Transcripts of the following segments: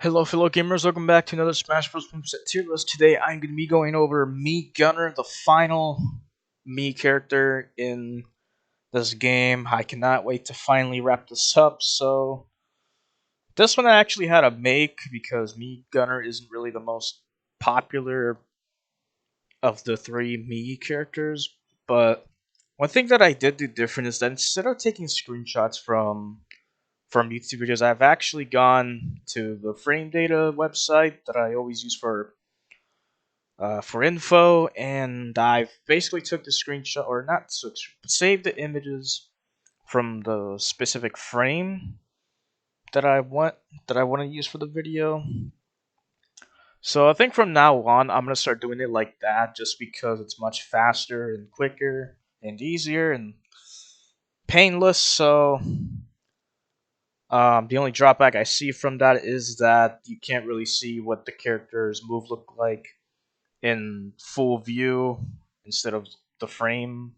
Hello, fellow gamers. Welcome back to another Smash Bros. Moveset tier list. Today, I'm going to be going over Me Gunner, the final Me character in this game. I cannot wait to finally wrap this up. So, this one I actually had to make because Me Gunner isn't really the most popular of the three Me characters. But one thing that I did do different is that instead of taking screenshots from YouTube videos, I've actually gone to the frame data website that I always use for info, and I've basically took the screenshot, or not took, but saved the images from the specific frame that I want to use for the video. So I think from now on, I'm gonna start doing it like that, just because it's much faster and quicker and easier and painless. So the only drawback I see from that is that you can't really see what the character's move look like in full view instead of the frame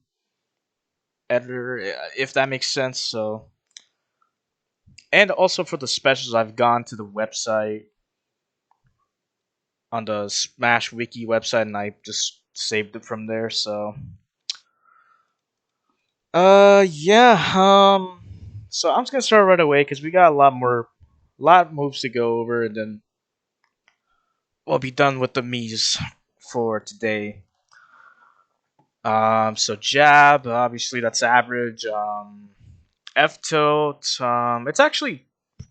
editor, if that makes sense. So, and also for the specials, I've gone to the website on the Smash Wiki website, and I just saved it from there. So, yeah. So I'm just gonna start right away because we got lot of moves to go over, and then we'll be done with the Mii's for today. So jab, obviously that's average. F tilt, it's actually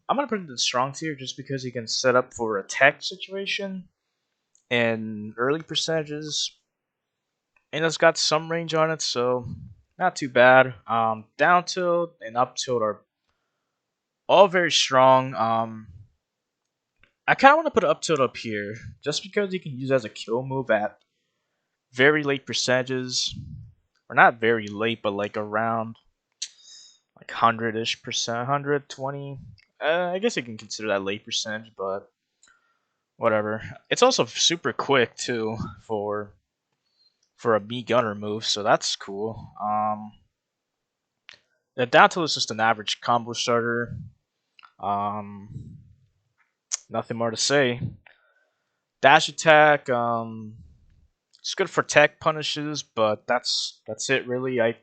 I'm gonna put it in the strong tier just because you can set up for a tech situation and early percentages, and it's got some range on it, so not too bad. Down tilt and up tilt are all very strong. I kind of want to put up tilt up here just because you can use it as a kill move at very late percentages, or not very late, but like around like 100-ish%, 120. I guess you can consider that late percentage, but whatever. It's also super quick too for a B gunner move, so that's cool. The down tilt is just an average combo starter. Um, Nothing more to say. Dash attack, it's good for tech punishes, but that's it really. I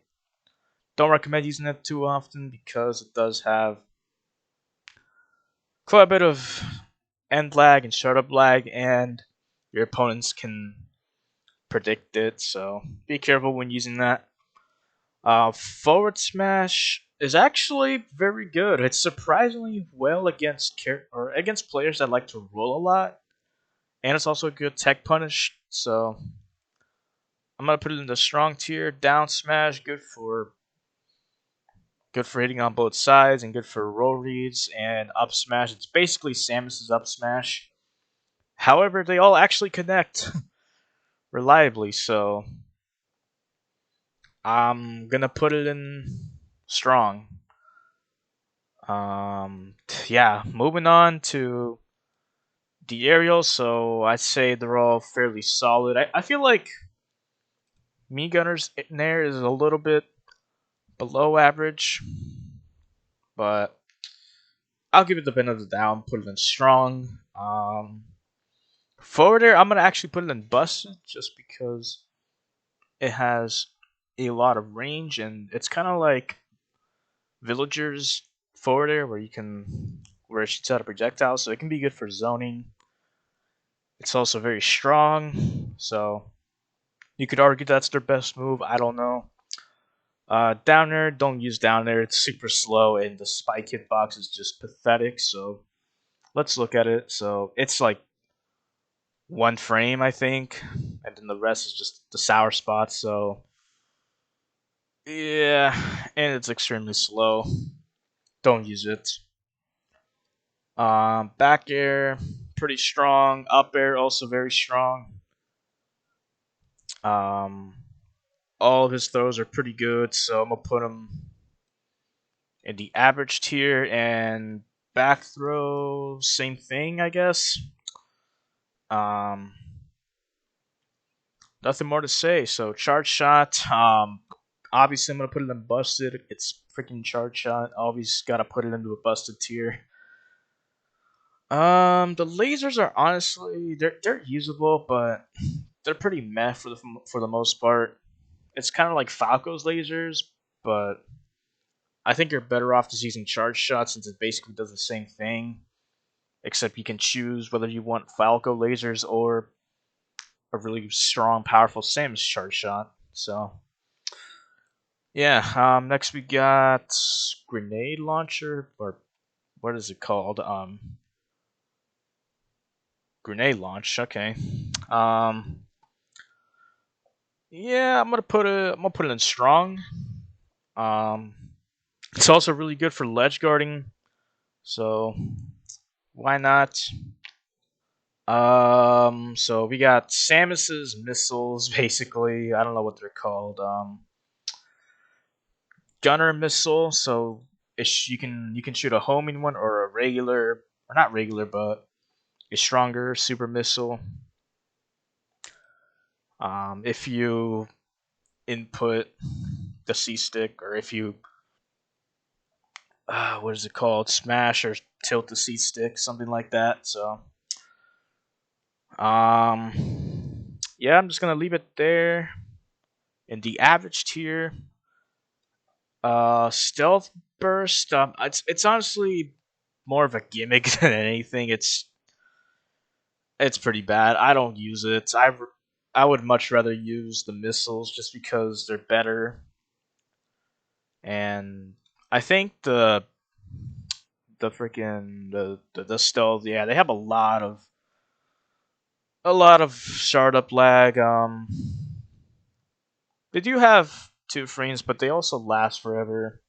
don't recommend using it too often because it does have quite a bit of end lag and startup lag, and your opponents can predict it, so be careful when using that. Forward smash is actually very good. It's surprisingly well against players that like to roll a lot, and it's also a good tech punish. So I'm gonna put it in the strong tier. Down smash, good for hitting on both sides and good for roll reads. And up smash, it's basically Samus's up smash. However, they all actually connect reliably, so I'm gonna put it in strong. Yeah, moving on to the aerials, so I'd say they're all fairly solid. I feel like Me Gunner's Nair is a little bit below average, but I'll give it the benefit of the doubt and put it in strong. Forward air, I'm gonna actually put it in busted just because it has a lot of range, and it's kind of like Villager's forward air where it shoots out a projectile, so it can be good for zoning. It's also very strong, so you could argue that's their best move. I don't know. Down air, don't use down air. It's super slow, and the spike hitbox is just pathetic. So let's look at it. So it's like one frame, I think, and then the rest is just the sour spots. So yeah, and it's extremely slow. Don't use it. Back air, pretty strong. Up air, also very strong. Um, all of his throws are pretty good, so I'm gonna put him in the average tier. And back throw, same thing, I guess. Um, Nothing more to say. So charge shot. Obviously I'm gonna put it in busted. It's freaking charge shot. Always gotta put it into a busted tier. The lasers are honestly they're usable, but they're pretty meh for the most part. It's kind of like Falco's lasers, but I think you're better off just using charge shots since it basically does the same thing, except you can choose whether you want Falco lasers or a really strong, powerful Samus charge shot. So yeah, next we got grenade launcher, or what is it called? Grenade launch. Okay. Um, yeah, I'm gonna put it in strong. Um, it's also really good for ledge guarding, so why not? So we got Samus's missiles, basically. I don't know what they're called. Gunner missile. So you can shoot a homing one or a regular, or not regular, but a stronger super missile. If you input the C stick, or if you what is it called, smash or tilt the C stick, something like that. So yeah, I'm just gonna leave it there. In the average tier, stealth burst. It's honestly more of a gimmick than anything. It's pretty bad. I don't use it. I would much rather use the missiles just because they're better. And I think the freaking the stealth, yeah, they have a lot of startup lag. They do have two frames, but they also last forever.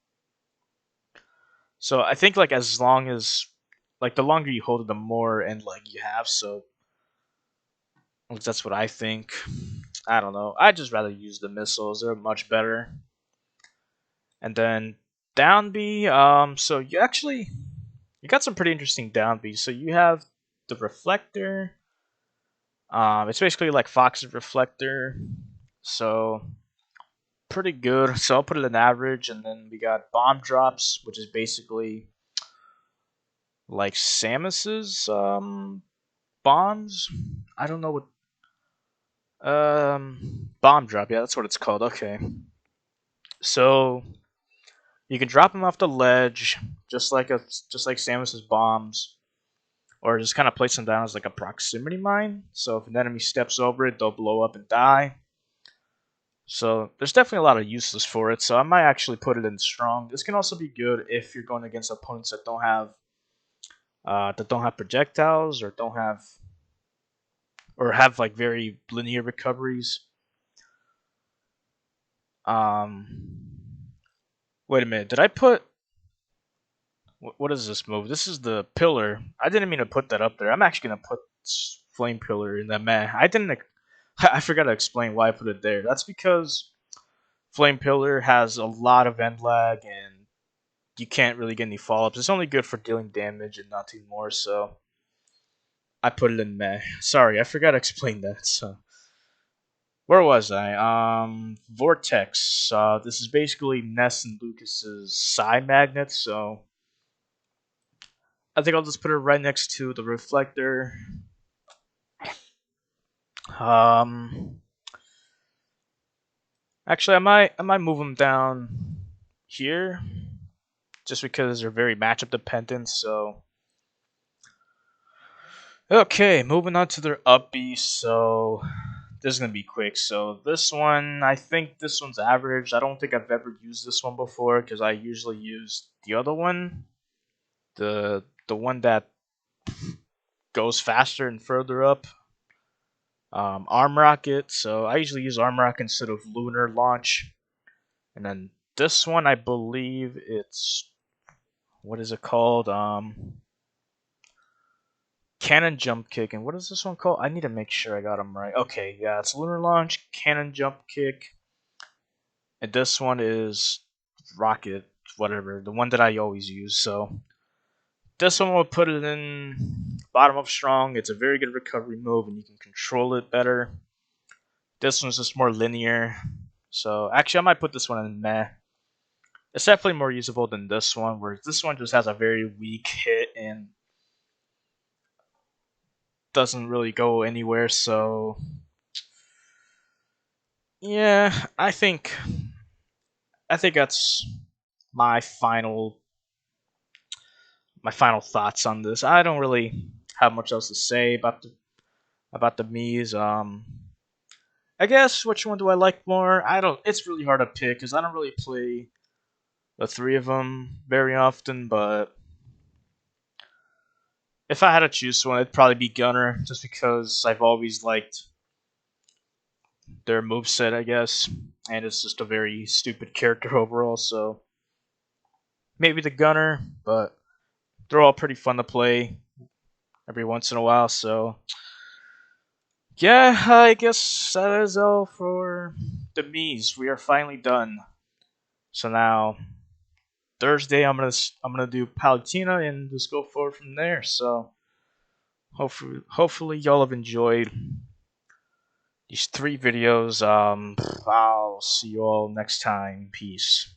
So I think like as long as like the longer you hold it, the more end lag you have. So at least that's what I think. I don't know. I'd just rather use the missiles. They're much better. And then down B. So you got some pretty interesting down B. So you have the reflector. It's basically like Fox's reflector. So pretty good. So I'll put it in average. And then we got bomb drops, which is basically like Samus's bombs. I don't know what bomb drop. Yeah, that's what it's called. Okay. So you can drop them off the ledge, just like Samus's bombs, or just kind of place them down as like a proximity mine. So if an enemy steps over it, they'll blow up and die. So there's definitely a lot of uses for it. So I might actually put it in strong. This can also be good if you're going against opponents that don't have projectiles or don't have or have like very linear recoveries. Wait a minute. Did I put what is this move? This is the pillar. I didn't mean to put that up there. I'm actually gonna put flame pillar in that man. I didn't. I forgot to explain why I put it there. That's because flame pillar has a lot of end lag and you can't really get any follow ups. It's only good for dealing damage and nothing more. So I put it in meh. Sorry, I forgot to explain that. So where was I? Vortex. This is basically Ness and Lucas's side magnet. So I think I'll just put it right next to the reflector. Um, Actually, I might move them down here, just because they're very matchup dependent. So okay, moving on to their up B. So this is gonna be quick. So this one, I think this one's average. I don't think I've ever used this one before because I usually use the other one, the one that goes faster and further up. Arm rocket. So I usually use arm rocket instead of lunar launch. And then this one, I believe it's what is it called? Cannon jump kick. And what is this one called? I need to make sure I got them right. Okay, yeah, it's lunar launch, cannon jump kick, and this one is rocket, whatever, the one that I always use. So this one will put it in bottom up strong. It's a very good recovery move, and you can control it better. This one's just more linear. So actually, I might put this one in meh. It's definitely more usable than this one, where this one just has a very weak hit and doesn't really go anywhere. So yeah, I think that's my final my final thoughts on this. I don't really have much else to say about the Mii's. I guess which one do I like more? I don't. It's really hard to pick because I don't really play the three of them very often. But if I had to choose one, it'd probably be Gunner, just because I've always liked their moveset, I guess, and it's just a very stupid character overall. So maybe the Gunner, but they're all pretty fun to play every once in a while. So yeah, I guess that is all for the Mii's. We are finally done. So now Thursday, I'm gonna do Palutena and just go forward from there. So hopefully y'all have enjoyed these three videos. I'll see you all next time. Peace.